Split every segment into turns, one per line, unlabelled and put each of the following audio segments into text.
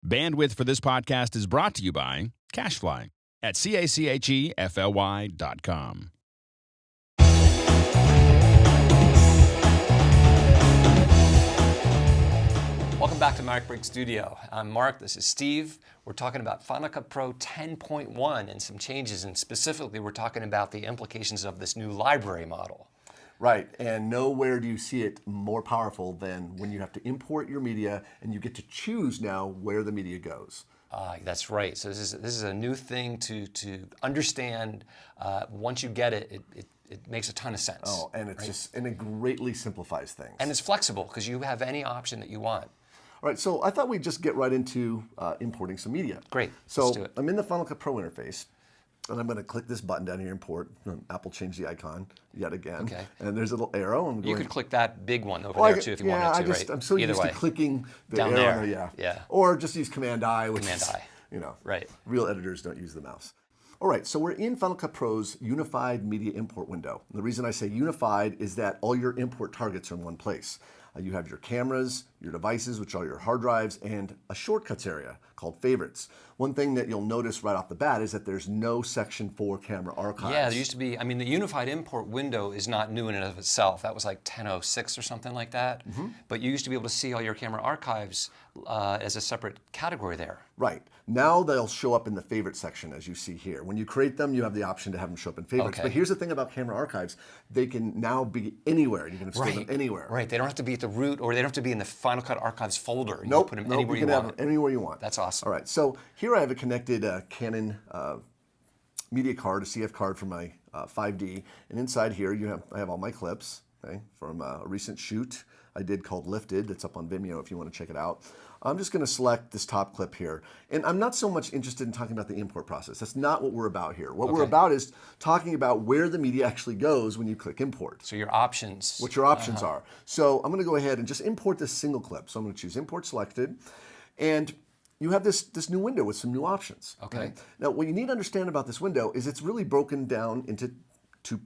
Bandwidth for this podcast is brought to you by CacheFly at CACHEFLY.com.
Welcome back to MacBreak Studio. I'm Mark, this is Steve. We're talking about Final Cut Pro 10.1 and some changes, and specifically we're talking about the implications of this new library model.
Right, and nowhere do you see it more powerful than when you have to import your media and you get to choose now where the media goes.
That's right. So this is a new thing to understand. Once you get it, it makes a ton of sense.
Oh, and it's and it greatly simplifies things.
And it's flexible because you have any option that you want.
All right, so I thought we'd just get right into importing some media.
Great,
so
let's do it.
I'm in the Final Cut Pro interface, and I'm going to click this button down here, import. Apple changed the icon yet again.
Okay.
And there's a little arrow.
You could click that big one over there too if you wanted to, right?
I'm so
Either
used
way.
to clicking the
Down
arrow.
there. Yeah.
Or just use Command-I, which
Command-I. Right.
Real editors don't use the mouse. All right, so we're in Final Cut Pro's unified media import window. And the reason I say unified is that all your import targets are in one place. You have your cameras, your devices, which are your hard drives, and a shortcuts area called favorites. One thing that you'll notice right off the bat is that there's no section for camera archives.
Yeah, there used to be, I mean, the unified import window is not new in and of itself. That was like 10.06 or something like that. Mm-hmm. But you used to be able to see all your camera archives as a separate category there.
Right. Now they'll show up in the favorite section, as you see here. When you create them, you have the option to have them show up in favorites.
Okay.
But here's the thing about camera archives. They can now be anywhere. You can store them anywhere.
Right. They don't have to be at the root, or they don't have to be in the Final Cut Archives folder. You
Nope.
can put them anywhere
you can
you
have
want.
them anywhere you want.
That's awesome.
All right. So here I have a connected Canon media card, a CF card for my 5D. And inside here, I have all my clips from a recent shoot I did called Lifted. It's up on Vimeo if you want to check it out. I'm just going to select this top clip here. And I'm not so much interested in talking about the import process. That's not what we're about here. What we're about is talking about where the media actually goes when you click import.
So your options.
What your options are. So I'm going to go ahead and just import this single clip. So I'm going to choose Import Selected. And you have this new window with some new options.
Okay.
Now, what you need to understand about this window is it's really broken down into two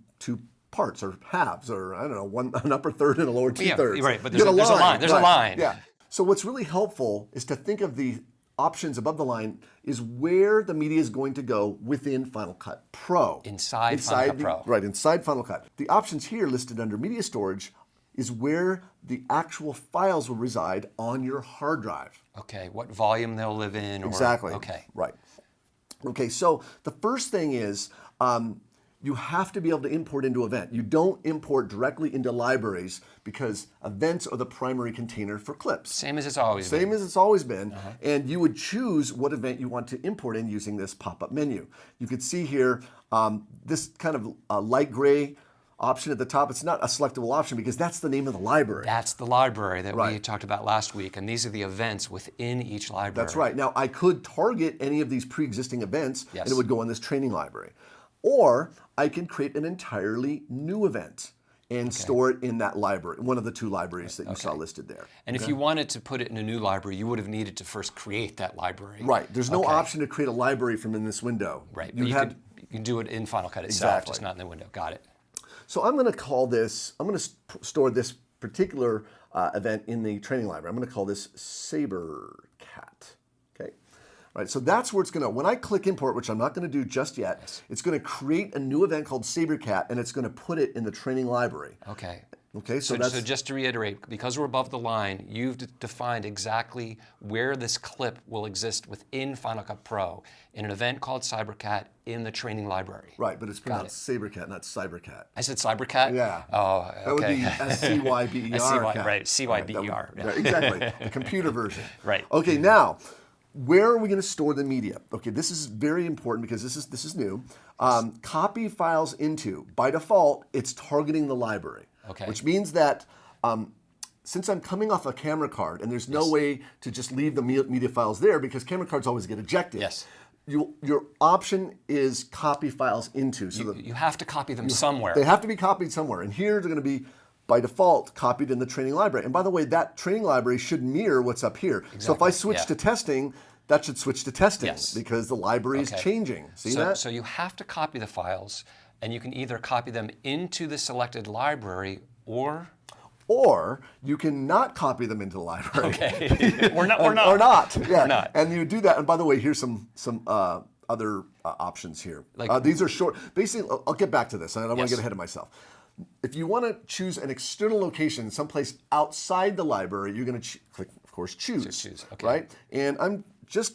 parts or halves, or I don't know, an upper third and a lower two-thirds.
Right, but there's a line. There's a line.
Yeah. So what's really helpful is to think of the options above the line is where the media is going to go within Final Cut Pro.
Inside Final Cut Pro.
Right, inside Final Cut. The options here listed under Media Storage is where the actual files will reside on your hard drive.
Okay, what volume they'll live in.
Exactly.
Okay.
Right. Okay, so the first thing is you have to be able to import into Event. You don't import directly into libraries because events are the primary container for clips.
Same as it's always been.
Same as it's always been. And you would choose what event you want to import in using this pop-up menu. You could see here this kind of light gray option at the top. It's not a selectable option because that's the name of the library.
That's the library that we talked about last week, and these are the events within each library.
That's right. Now, I could target any of these pre-existing events, and it would go in this training library. Or I can create an entirely new event and store it in that library, one of the two libraries that you saw listed there.
And if you wanted to put it in a new library, you would have needed to first create that library.
Right. There's no option to create a library from in this window.
Right. You can do it in Final Cut itself, just not in the window. Got it.
So I'm going to call this, I'm going to store this particular event in the training library. I'm going to call this SaberCat. Okay. All right, so that's where it's going to, when I click import, which I'm not going to do just yet, it's going to create a new event called SaberCat, and it's going to put it in the training library.
Okay.
Okay,
so just to reiterate, because we're above the line, you've defined exactly where this clip will exist within Final Cut Pro in an event called CyberCat in the training library.
Right, but it's pronounced SaberCat, not CyberCat.
I said CyberCat?
Yeah.
Oh, okay.
That would be S-C-Y-B-E-R.
Right, C-Y-B-E-R.
Right, exactly, the computer version.
Right.
Okay, now, where are we going to store the media? Okay, this is very important because this is new. Copy files into, by default, it's targeting the library.
Okay.
Which means that since I'm coming off a camera card and there's no way to just leave the media files there because camera cards always get ejected.
Yes.
Your option is copy files into. So
you have to copy them somewhere.
They have to be copied somewhere. And here they're going to be, by default, copied in the training library. And by the way, that training library should mirror what's up here. Exactly. So if I switch to testing, that should switch to testing because the library is changing. See that?
So you have to copy the files, and you can either copy them into the selected library or
Or you can not copy them into the library.
Okay. We're not.
Or not. Yeah.
We're not.
And you do that. And by the way, here's some other options here. These are short. Basically, I'll get back to this. I don't want to get ahead of myself. If you want to choose an external location, someplace outside the library, you're going to click, of course, choose.
Okay.
Right? And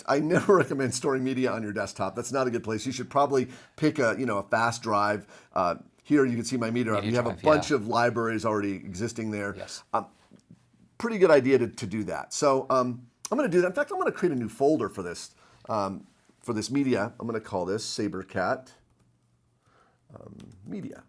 I never recommend storing media on your desktop. That's not a good place. You should probably pick a fast drive. Here you can see my media drive. You have a bunch of libraries already existing there.
Yes.
Pretty good idea to do that. So I'm going to do that. In fact, I'm going to create a new folder for this media. I'm going to call this SaberCat Media.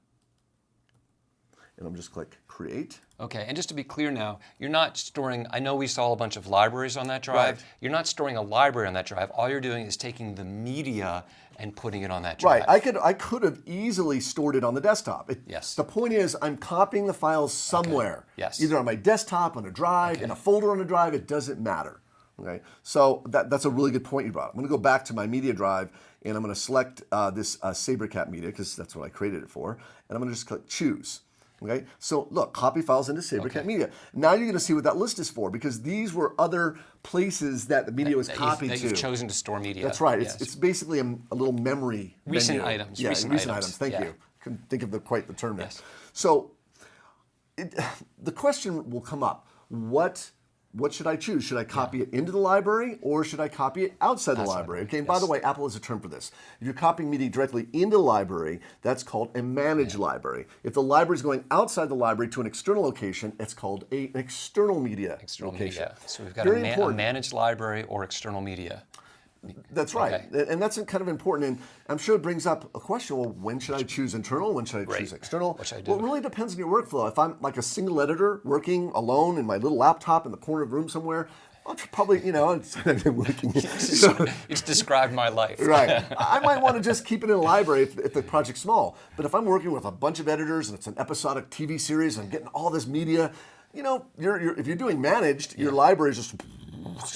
And I'm just click Create.
Okay, and just to be clear now, you're not storing, I know we saw a bunch of libraries on that drive.
Right.
You're not storing a library on that drive. All you're doing is taking the media and putting it on that drive.
Right, I could have easily stored it on the desktop.
Yes.
The point is, I'm copying the files somewhere.
Okay. Yes.
Either on my desktop, on a drive, in a folder on a drive, it doesn't matter. Okay, so that's a really good point you brought up. I'm going to go back to my media drive, and I'm going to select this SaberCat media, because that's what I created it for, and I'm going to just click Choose. Okay, so look, copy files into SaberCat Media. Now you're going to see what that list is for, because these were other places that the media was copied
that
to.
you've chosen to store media.
That's right.
Yes.
It's basically a little memory
Recent
menu.
items.
Yeah,
recent
items. Thank you. Couldn't think of quite the term there.
Yes.
So the question will come up: What should I choose? Should I copy it into the library, or should I copy it outside the library? Okay, and by the way, Apple has a term for this. If you're copying media directly into the library, that's called a managed library. If the library is going outside the library to an external location, it's called an external media location.
Media. So we've got
Very
a managed library or external media.
That's right, and that's kind of important, and I'm sure it brings up a question, well, when should I choose internal, when should I choose external?
What should I do?
Well, it really depends on your workflow. If I'm like a single editor working alone in my little laptop in the corner of the room somewhere, I'll probably, working.
You just described my life.
Right. I might want to just keep it in a library if the project's small, but if I'm working with a bunch of editors and it's an episodic TV series and I'm getting all this media, if you're doing managed, your library is just...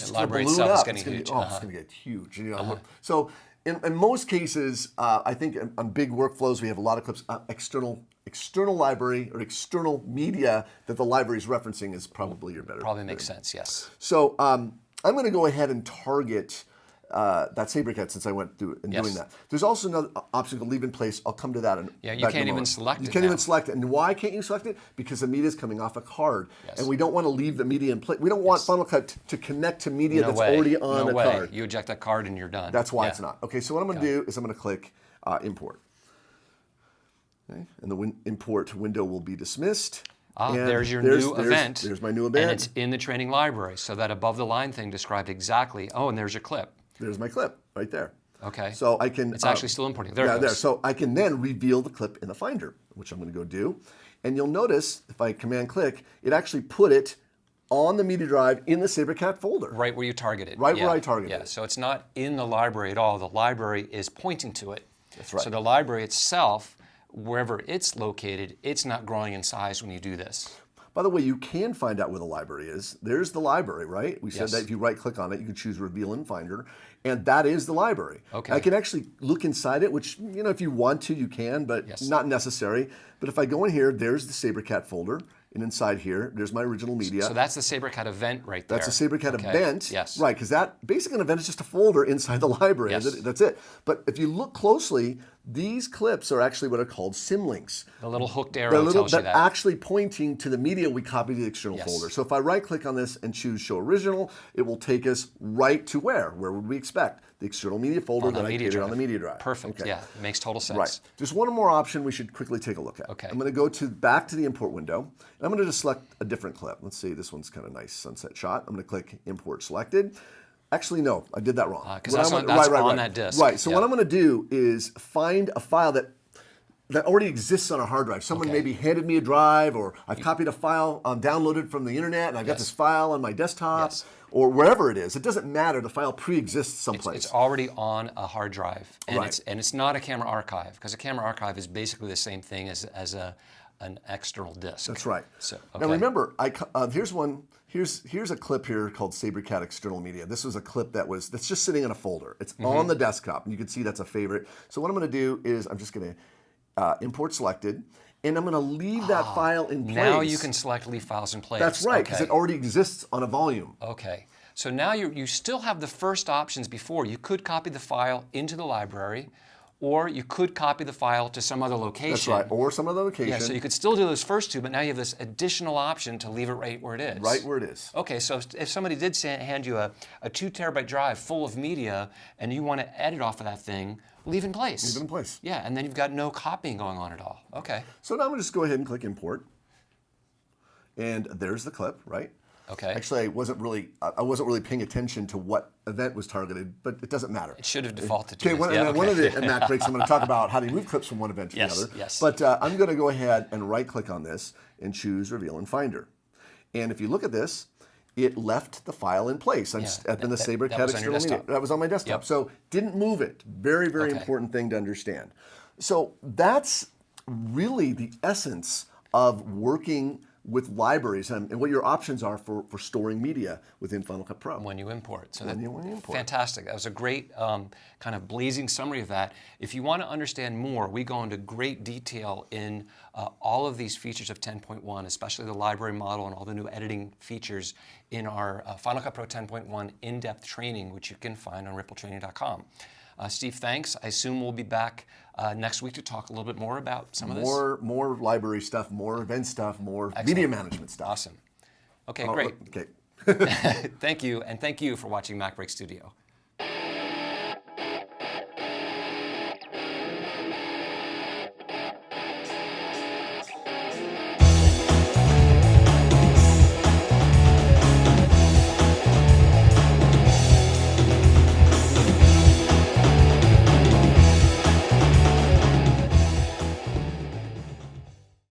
The library itself is getting huge.
It's going to get huge. So in most cases, I think on big workflows, we have a lot of clips. External library or external media that the library is referencing is probably your better.
Probably makes sense, yes.
So I'm going to go ahead and target that SaberCat since I went through and doing that. There's also another option called leave in place. I'll come to that in
you can't even select it.
You can't even select it. And why can't you select it? Because the media is coming off a card. Yes. And we don't want to leave the media in place. We don't want Final Cut to connect to media that's already on the card.
You eject that card and you're done.
That's why it's not. Okay, so what I'm going to do is I'm going to click Import. Okay, and the import window will be dismissed.
There's your new event.
There's my new event.
And it's in the training library. So that above the line thing described exactly, and there's your clip.
There's my clip right there.
Okay.
So I can...
It's actually still importing. There it goes.
There. So I can then reveal the clip in the Finder, which I'm going to go do. And you'll notice, if I command-click, it actually put it on the media drive in the SaberCat folder.
Right where you targeted.
Right where I targeted
it. So it's not in the library at all. The library is pointing to it.
That's right.
So the library itself, wherever it's located, it's not growing in size when you do this.
By the way, you can find out where the library is. There's the library, right? We said that if you right-click on it, you can choose Reveal in Finder, and that is the library.
Okay.
I can actually look inside it, which, if you want to, you can, but not necessary. But if I go in here, there's the SaberCat folder, and inside here, there's my original media.
So that's the SaberCat event right there.
That's a SaberCat event.
Yes.
Right, because that basically an event is just a folder inside the library.
Yes.
That's it. But if you look closely, these clips are actually what are called symlinks.
The little hooked arrow tells you that.
Actually pointing to the media we copied to the external folder. So if I right-click on this and choose Show Original, it will take us right to where? Where would we expect? The external media folder that I created on the media drive.
Perfect. Okay. Yeah, it makes total sense.
Right. There's one more option we should quickly take a look at.
Okay.
I'm going to go back to the import window, and I'm going to just select a different clip. Let's see, this one's kind of nice sunset shot. I'm going to click Import Selected. Actually, no, I did that wrong.
Because that's on that disk.
Right, so what I'm going to do is find a file that already exists on a hard drive. Someone maybe handed me a drive, or I've copied a file downloaded from the internet, and I've got this file on my desktop, or wherever it is. It doesn't matter. The file pre-exists someplace.
It's already on a hard drive, and it's not a camera archive, because a camera archive is basically the same thing as an external disk.
That's right.
So,
Now remember, here's a clip here called SaberCat External Media. This was a clip that's just sitting in a folder. It's on the desktop, and you can see that's a favorite. So what I'm going to do is I'm just going to import selected, and I'm going to leave that file in place.
Now you can select leave files in place.
That's right, because
Okay.
it already exists on a volume.
Okay. So now you still have the first options before. You could copy the file into the library, or you could copy the file to some other location.
That's right, or some other location.
Yeah, so you could still do those first two, but now you have this additional option to leave it right where it is.
Right where it is.
Okay, so if somebody did hand you a 2 terabyte drive full of media and you want to edit off of that thing, leave in place.
Leave it in place.
Yeah, and then you've got no copying going on at all. Okay.
So now I'm going to just go ahead and click import. And there's the clip, right?
Okay.
Actually, I wasn't really paying attention to what event was targeted, but it doesn't matter.
It should have defaulted to
Okay,
this.
one of the Mac breaks, I'm going to talk about how to move clips from one event to the other.
Yes.
But I'm going to go ahead and right-click on this and choose Reveal in Finder. And if you look at this, it left the file in place. I'm in the Sabre
that
Cat
was on your
external media.
desktop.
That was on my desktop.
Yep.
So didn't move it. Very, very
Okay.
important thing to understand. So that's really the essence of working with libraries and what your options are for storing media within Final Cut Pro.
When you import. So
When you import.
Fantastic. That was a great kind of blazing summary of that. If you want to understand more, we go into great detail in all of these features of 10.1, especially the library model and all the new editing features in our Final Cut Pro 10.1 in-depth training, which you can find on rippletraining.com. Steve, thanks. I assume we'll be back next week to talk a little bit more about some of this.
More library stuff, more event stuff, more media management stuff.
Awesome. Okay, great.
Okay.
Thank you, and thank you for watching MacBreak Studio.